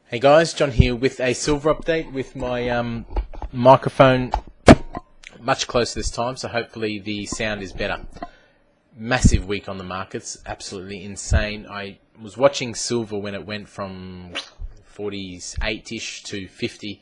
Hey guys, John here with a silver update with my microphone much closer this time, so hopefully the sound is better. Massive week on the markets, absolutely insane. I was watching silver when it went from 48-ish to 50.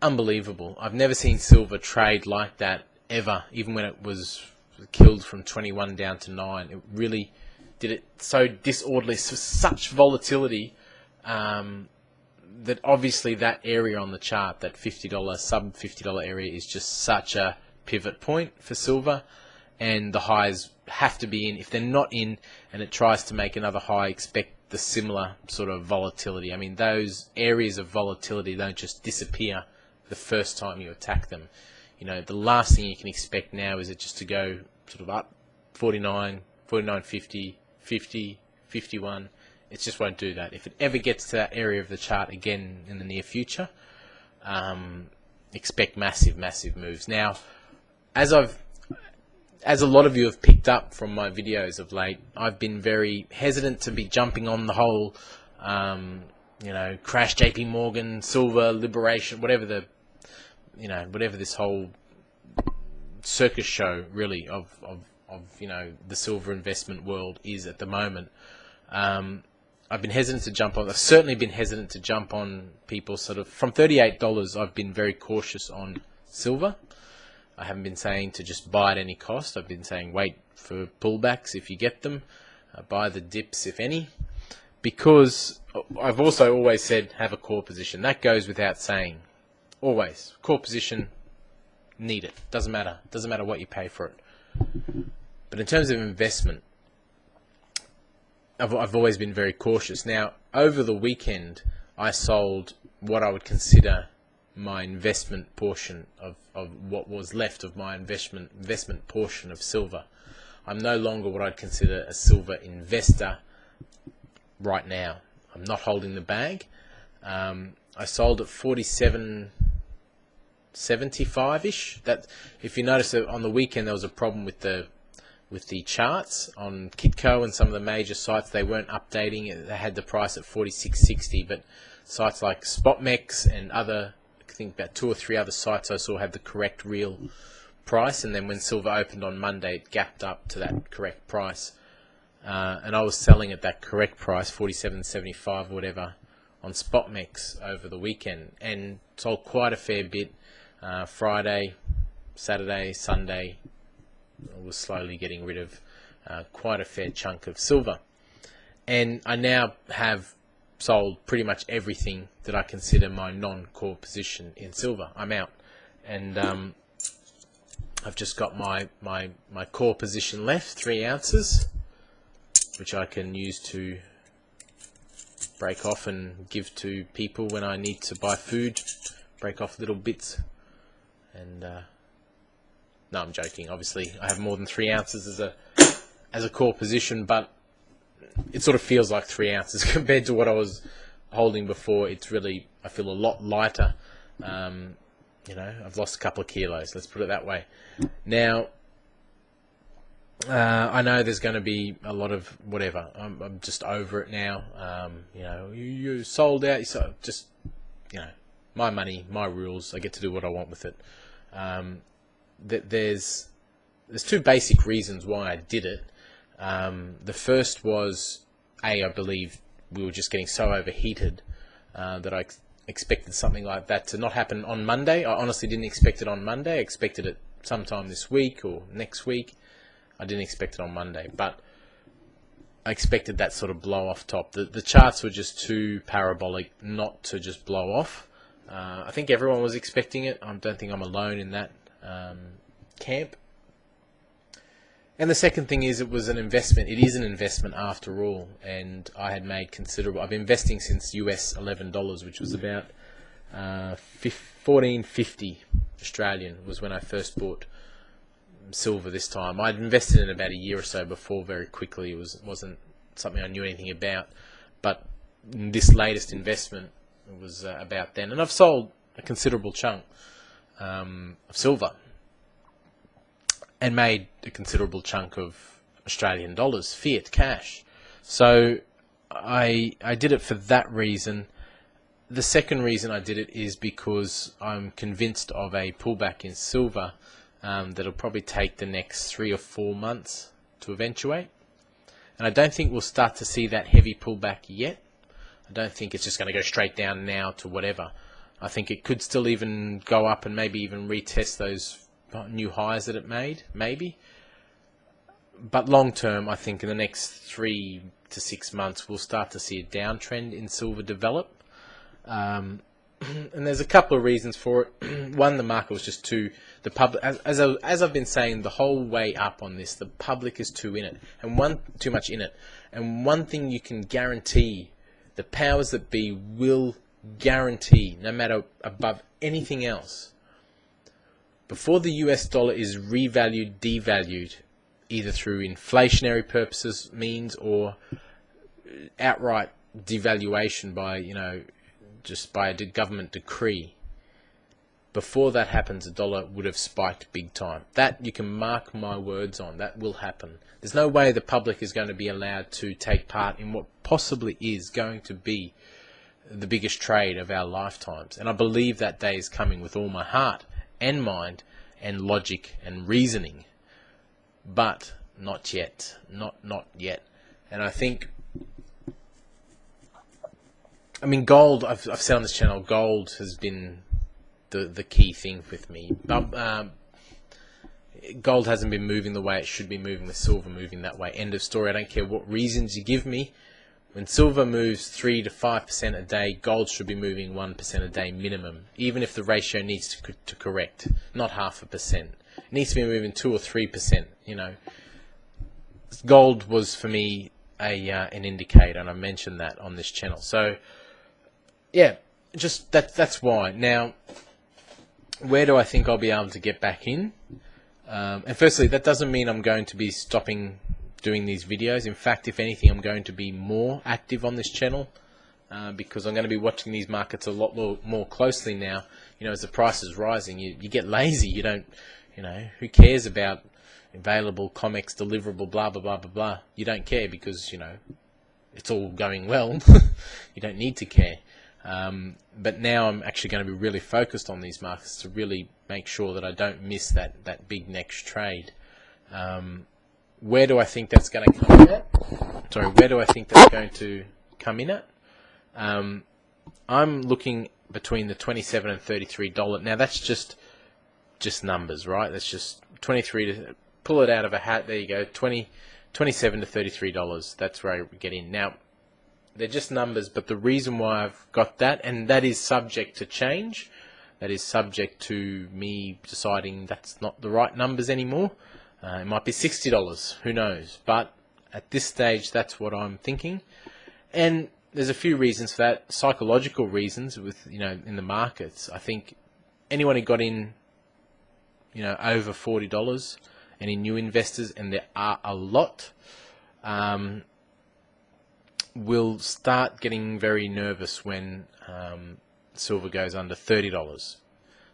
Unbelievable. I've never seen silver trade like that ever, even when it was killed from 21 down to 9. It really did it so disorderly, such volatility. That obviously that area on the chart, that $50, sub $50 area, is just such a pivot point for silver, and the highs have to be in. If they're not in and it tries to make another high, expect the similar sort of volatility. I mean, those areas of volatility don't just disappear the first time you attack them. You know, the last thing you can expect now is it just to go sort of up 49, 49.50, 50, 51. It just won't do that. If it ever gets to that area of the chart again in the near future, expect massive moves. Now, as a lot of you have picked up from my videos of late, I've been very hesitant to be jumping on the whole, crash JP Morgan, silver, liberation, whatever this whole circus show really of the silver investment world is at the moment. I've been hesitant to jump on. I've certainly been hesitant to jump on people sort of from $38. I've been very cautious on silver. I haven't been saying to just buy at any cost. I've been saying wait for pullbacks if you get them, buy the dips if any, because I've also always said have a core position. That goes without saying. Always core position, need it. Doesn't matter what you pay for it. But in terms of investment, I've always been very cautious. Now, over the weekend, I sold what I would consider my investment portion of what was left of my investment portion of silver. I'm no longer what I'd consider a silver investor right now. I'm not holding the bag. I sold at 47.75-ish. That, if you notice, on the weekend there was a problem with the charts on Kitco and some of the major sites. They weren't updating. They had the price at 46.60, but sites like SpotMex and other, I think about 2 or 3 other sites I saw had the correct real price, and then when silver opened on Monday, it gapped up to that correct price. And I was selling at that correct price, 47.75 or whatever, on SpotMex over the weekend, and sold quite a fair bit Friday, Saturday, Sunday. I was slowly getting rid of quite a fair chunk of silver, and I now have sold pretty much everything that I consider my non-core position in silver. I'm out, and I've just got my core position left, 3 ounces, which I can use to break off and give to people when I need to buy food, break off little bits. And no, I'm joking. Obviously, I have more than 3 ounces as a core position, but it sort of feels like 3 ounces compared to what I was holding before. It's really, I feel a lot lighter. I've lost a couple of kilos. Let's put it that way. Now, I know there's going to be a lot of whatever. I'm just over it now. You sold out. So just, my money, my rules. I get to do what I want with it. There's 2 basic reasons why I did it. The first was, I believe we were just getting so overheated that I expected something like that to not happen on Monday. I honestly didn't expect it on Monday. I expected it sometime this week or next week. I didn't expect it on Monday, but I expected that sort of blow off top. The charts were just too parabolic not to just blow off. I think everyone was expecting it. I don't think I'm alone in that camp. And the second thing is, it was an investment. It is an investment after all, and I had made considerable. I've been investing since US $11, which was about 14.50 Australian was when I first bought silver this time. I'd invested in about a year or so before very quickly. It wasn't something I knew anything about, but this latest investment was about then, and I've sold a considerable chunk of silver and made a considerable chunk of Australian dollars, fiat cash. So I did it for that reason. The second reason I did it is because I'm convinced of a pullback in silver that'll probably take the next 3 or 4 months to eventuate. And I don't think we'll start to see that heavy pullback yet. I don't think it's just going to go straight down now to whatever. I think it could still even go up and maybe even retest those new highs that it made, maybe. But long term, I think in the next 3 to 6 months, we'll start to see a downtrend in silver develop. And there's a couple of reasons for it. One, the market was just too, the public, as I've been saying the whole way up on this, the public is too much in it. And one thing you can guarantee, the powers that be will guarantee, no matter above anything else, before the US dollar is revalued, devalued, either through inflationary purposes means or outright devaluation by, just by a government decree, before that happens, the dollar would have spiked big time. That you can mark my words on. That will happen. There's no way the public is going to be allowed to take part in what possibly is going to be the biggest trade of our lifetimes. And I believe that day is coming with all my heart and mind and logic and reasoning. But not yet. Not yet. And I think, gold, I've said on this channel, gold has been the key thing with me. Gold hasn't been moving the way it should be moving, with silver moving that way. End of story. I don't care what reasons you give me. When silver moves 3 to 5% a day, gold should be moving 1% a day minimum, even if the ratio needs to correct, not 0.5%. It needs to be moving 2 or 3%. Gold was for me an indicator, and I mentioned that on this channel. So yeah, just that's why. Now, where do I think I'll be able to get back in? And firstly, that doesn't mean I'm going to be stopping doing these videos. In fact, if anything, I'm going to be more active on this channel because I'm going to be watching these markets a lot more closely now. As the price is rising, you get lazy. You don't, who cares about available comics, deliverable, blah, blah, blah, blah, blah. You don't care because, it's all going well. You don't need to care. But now I'm actually going to be really focused on these markets to really make sure that I don't miss that big next trade. Where do I think that's going to come in at? Sorry, where do I think that's going to come in at? I'm looking between the $27 and $33. Now that's just numbers, right? That's just 23 to pull it out of a hat. There you go, $27 to $33. That's where I get in. Now, they're just numbers, but the reason why I've got that, and that is subject to change, that is subject to me deciding that's not the right numbers anymore. It might be $60, who knows? But at this stage, that's what I'm thinking. And there's a few reasons for that, psychological reasons with, in the markets. I think anyone who got in, over $40, any new investors, and there are a lot, will start getting very nervous when silver goes under $30.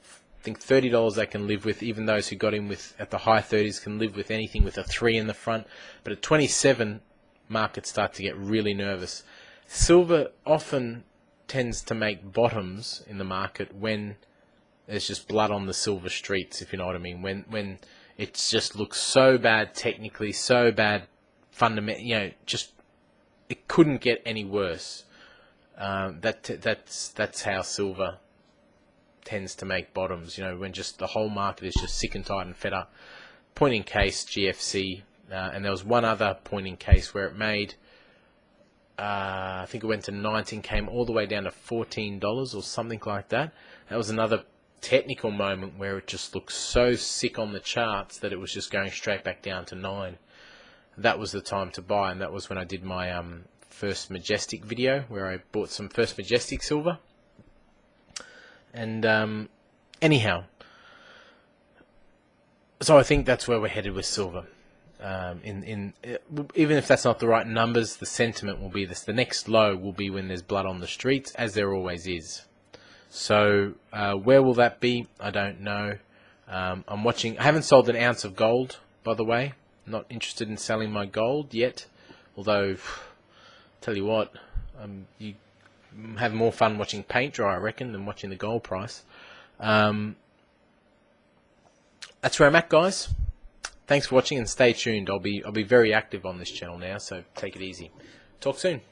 I think $30 they can live with. Even those who got in with at the high 30s can live with anything with a 3 in the front. But at 27, markets start to get really nervous. Silver often tends to make bottoms in the market when there's just blood on the silver streets, if you know what I mean. When it just looks so bad technically, so bad fundamental, just it couldn't get any worse. That's how silver tends to make bottoms, when just the whole market is just sick and tired and fed up. Point in case, GFC, and there was one other point in case where it made, I think it went to 19, came all the way down to $14 or something like that. That was another technical moment where it just looked so sick on the charts that it was just going straight back down to 9. That was the time to buy, and that was when I did my first Majestic video, where I bought some First Majestic silver. And anyhow, so I think that's where we're headed with silver. Even if that's not the right numbers, the sentiment will be this. The next low will be when there's blood on the streets, as there always is. So where will that be? I don't know. I'm watching. I haven't sold an ounce of gold, by the way. Not interested in selling my gold yet, although tell you what, you have more fun watching paint dry, I reckon, than watching the gold price. That's where I'm at, guys. Thanks for watching and stay tuned. I'll be very active on this channel now, so take it easy. Talk soon.